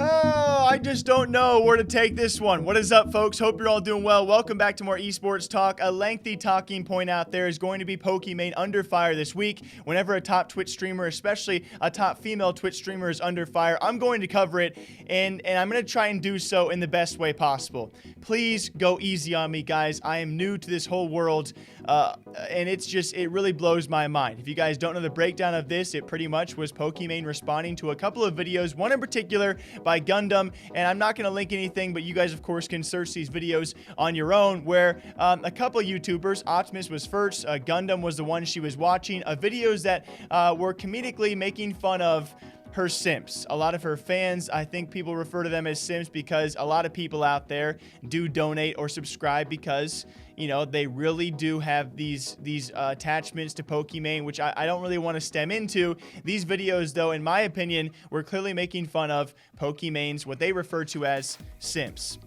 Oh, I just don't know where to take this one. What is up, folks? Hope you're all doing well. Welcome back to more esports talk. A lengthy talking point out there is going to be Pokimane under fire this week. Whenever a top Twitch streamer, especially a top female Twitch streamer, is under fire, I'm going to cover it, and I'm going to try and do so in the best way possible. Please go easy on me, guys. I am new to this whole world, and it really blows my mind. If you guys don't know the breakdown of this, it pretty much was Pokimane responding to a couple of videos, one in particular by Gundam, and I'm not going to link anything, but you guys, of course, can search these videos on your own, where a couple of YouTubers, Optimus was first, Gundam was the one she was watching, videos that were comedically making fun of her simps. A lot of her fans, I think people refer to them as simps because a lot of people out there do donate or subscribe because, you know, they really do have these attachments to Pokimane, which I don't really want to stem into. These videos, though, in my opinion, were clearly making fun of Pokimane's, what they refer to as simps.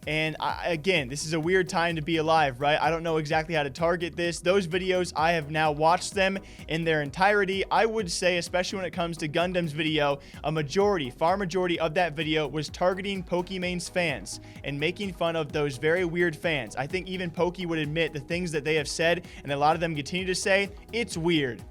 And again, this is a weird time to be alive, right? I don't know exactly how to target this. Those videos, I have now watched them in their entirety. I would say, especially when it comes to Gundam's video, far majority of that video was targeting Pokimane's fans and making fun of those very weird fans. I think even Poki would admit the things that they have said, and a lot of them continue to say, it's weird.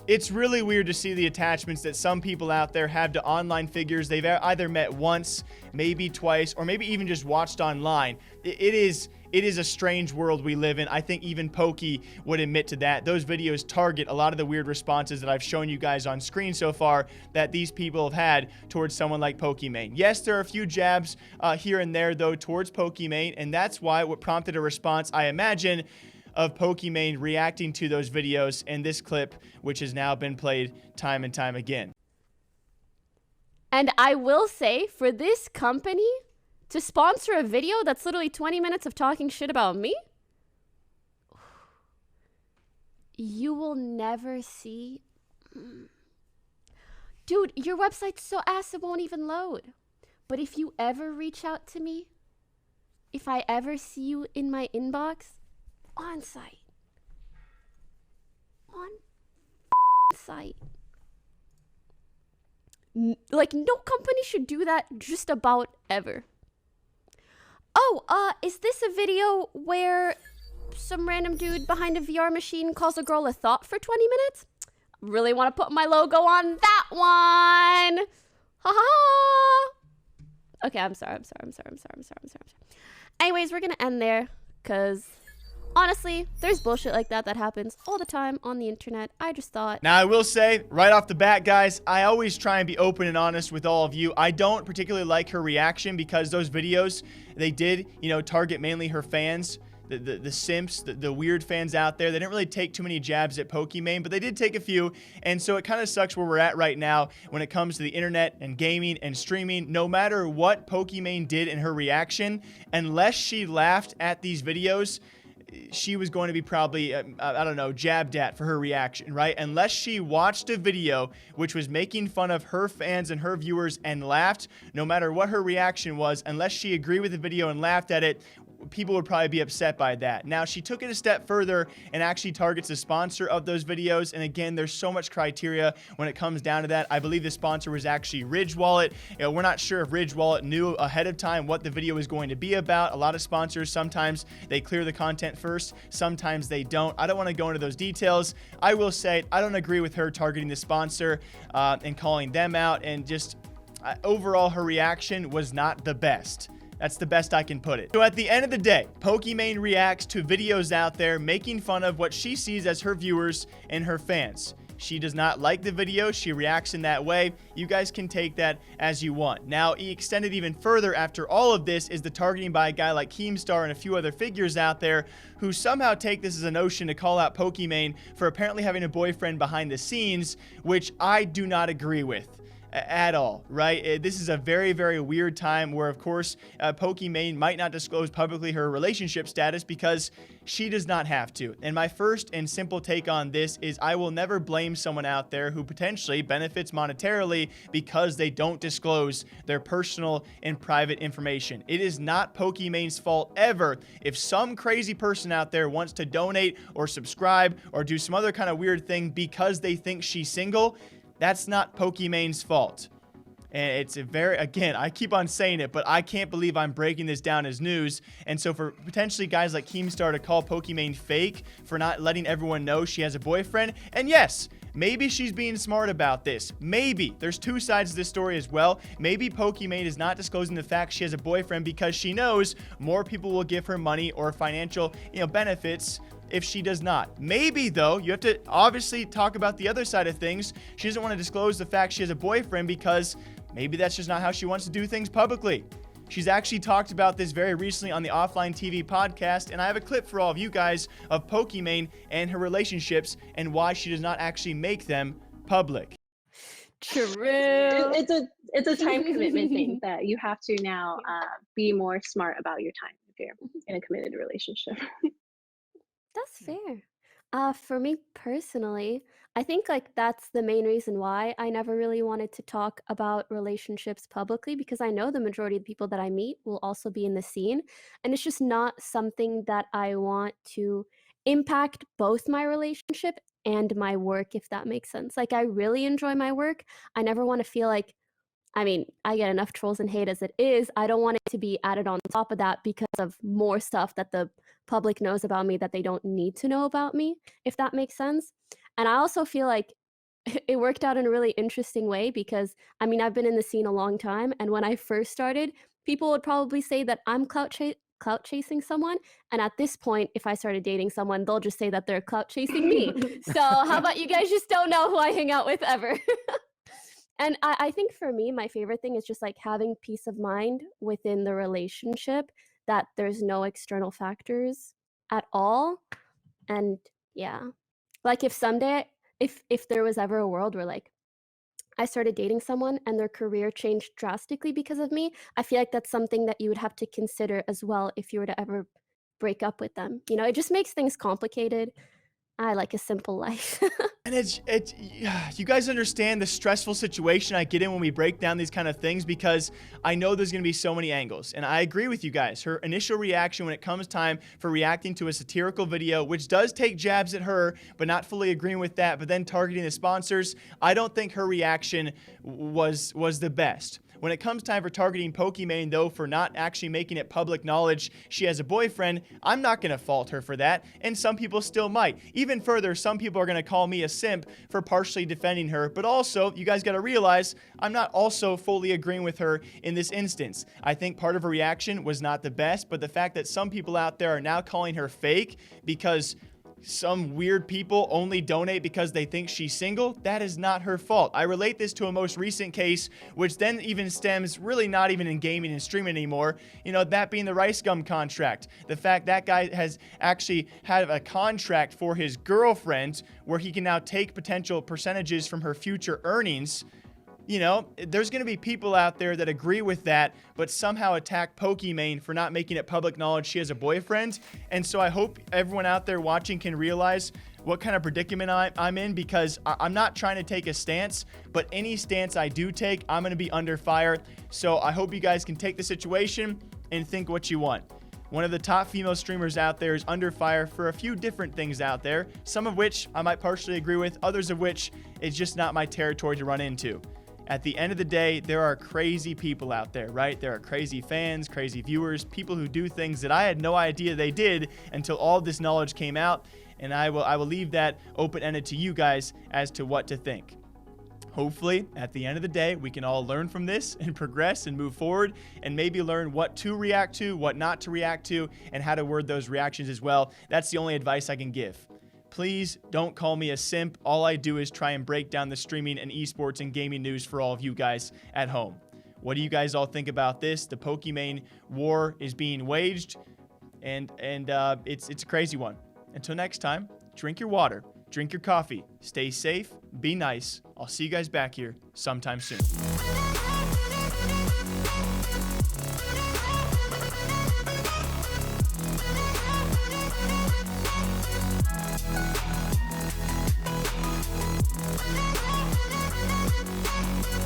It's really weird to see the attachments that some people out there have to online figures they've either met once, maybe twice, or maybe even just watched online. It is a strange world we live in. I think even Poki would admit to that. Those videos target a lot of the weird responses that I've shown you guys on screen so far that these people have had towards someone like Pokimane. Yes, there are a few jabs here and there, though, towards Pokimane, and that's why what prompted a response, I imagine, of Pokimane reacting to those videos in this clip, which has now been played time and time again. And I will say, for this company to sponsor a video that's literally 20 minutes of talking shit about me, you will never see. Dude, your website's so ass it won't even load. But if you ever reach out to me, if I ever see you in my inbox, on site. Like, no company should do that just about ever. Oh, is this a video where some random dude behind a VR machine calls a girl a thought for 20 minutes? Really want to put my logo on that one. Ha ha. Okay, I'm sorry. Anyways, we're gonna end there, because honestly, there's bullshit like that happens all the time on the internet. I just thought. Now, I will say, right off the bat, guys, I always try and be open and honest with all of you. I don't particularly like her reaction because those videos, they did, target mainly her fans, the simps, the weird fans out there. They didn't really take too many jabs at Pokimane, but they did take a few. And so it kind of sucks where we're at right now when it comes to the internet and gaming and streaming. No matter what Pokimane did in her reaction, unless she laughed at these videos, she was going to be probably, jabbed at for her reaction, right? Unless she watched a video which was making fun of her fans and her viewers and laughed, no matter what her reaction was, unless she agreed with the video and laughed at it, people would probably be upset by that. Now, she took it a step further and actually targets the sponsor of those videos. And again, there's so much criteria when it comes down to that. I believe the sponsor was actually Ridge Wallet. We're not sure if Ridge Wallet knew ahead of time what the video was going to be about. A lot of sponsors, sometimes they clear the content first, sometimes they don't. I don't want to go into those details. I will say, I don't agree with her targeting the sponsor and calling them out, and just overall, her reaction was not the best. That's the best I can put it. So at the end of the day, Pokimane reacts to videos out there making fun of what she sees as her viewers and her fans. She does not like the video. She reacts in that way. You guys can take that as you want. Now, he extended even further after all of this is the targeting by a guy like Keemstar and a few other figures out there who somehow take this as a notion to call out Pokimane for apparently having a boyfriend behind the scenes, which I do not agree with at all, right? This is a very, very weird time where, of course, Pokimane might not disclose publicly her relationship status because she does not have to. And my first and simple take on this is I will never blame someone out there who potentially benefits monetarily because they don't disclose their personal and private information. It is not Pokimane's fault ever if some crazy person out there wants to donate or subscribe or do some other kind of weird thing because they think she's single. That's not Pokimane's fault. And it's a very, again, I keep on saying it, but I can't believe I'm breaking this down as news. And so for potentially guys like Keemstar to call Pokimane fake for not letting everyone know she has a boyfriend, and yes, maybe she's being smart about this. Maybe. There's two sides to this story as well. Maybe Pokimane is not disclosing the fact she has a boyfriend because she knows more people will give her money or financial, benefits if she does not. Maybe, though, you have to obviously talk about the other side of things. She doesn't want to disclose the fact she has a boyfriend because maybe that's just not how she wants to do things publicly. She's actually talked about this very recently on the Offline TV podcast, and I have a clip for all of you guys of Pokimane and her relationships and why she does not actually make them public. True. It's a time commitment thing that you have to now be more smart about your time if you're in a committed relationship. That's fair. For me personally, I think like that's the main reason why I never really wanted to talk about relationships publicly because I know the majority of the people that I meet will also be in the scene, and it's just not something that I want to impact both my relationship and my work, if that makes sense. Like I really enjoy my work. I never want to feel like I mean, I get enough trolls and hate as it is. I don't want it to be added on top of that because of more stuff that the public knows about me that they don't need to know about me, if that makes sense. And I also feel like it worked out in a really interesting way because I mean, I've been in the scene a long time. And when I first started, people would probably say that I'm clout chasing someone. And at this point, if I started dating someone, they'll just say that they're clout chasing me. So how about you guys just don't know who I hang out with ever? And I think for me, my favorite thing is just like having peace of mind within the relationship that there's no external factors at all. And yeah, like if someday, if there was ever a world where like I started dating someone and their career changed drastically because of me, I feel like that's something that you would have to consider as well if you were to ever break up with them. You know, it just makes things complicated. I like a simple life. And you guys understand the stressful situation I get in when we break down these kind of things because I know there's going to be so many angles. And I agree with you guys. Her initial reaction when it comes time for reacting to a satirical video, which does take jabs at her, but not fully agreeing with that, but then targeting the sponsors, I don't think her reaction was the best. When it comes time for targeting Pokimane, though, for not actually making it public knowledge she has a boyfriend, I'm not going to fault her for that, and some people still might. Even further, some people are going to call me a simp for partially defending her, but also, you guys got to realize, I'm not also fully agreeing with her in this instance. I think part of her reaction was not the best, but the fact that some people out there are now calling her fake because some weird people only donate because they think she's single, that is not her fault. I relate this to a most recent case, which then even stems really not even in gaming and streaming anymore, that being the Rice Gum contract. The fact that guy has actually had a contract for his girlfriend where he can now take potential percentages from her future earnings. There's going to be people out there that agree with that, but somehow attack Pokimane for not making it public knowledge she has a boyfriend. And so I hope everyone out there watching can realize what kind of predicament I'm in because I'm not trying to take a stance, but any stance I do take, I'm going to be under fire. So I hope you guys can take the situation and think what you want. One of the top female streamers out there is under fire for a few different things out there, some of which I might partially agree with, others of which is just not my territory to run into. At the end of the day, there are crazy people out there, right? There are crazy fans, crazy viewers, people who do things that I had no idea they did until all this knowledge came out. And I will leave that open-ended to you guys as to what to think. Hopefully, at the end of the day, we can all learn from this and progress and move forward and maybe learn what to react to, what not to react to, and how to word those reactions as well. That's the only advice I can give. Please don't call me a simp. All I do is try and break down the streaming and esports and gaming news for all of you guys at home. What do you guys all think about this? The Pokimane war is being waged, and it's a crazy one. Until next time, drink your water, drink your coffee, stay safe, be nice. I'll see you guys back here sometime soon.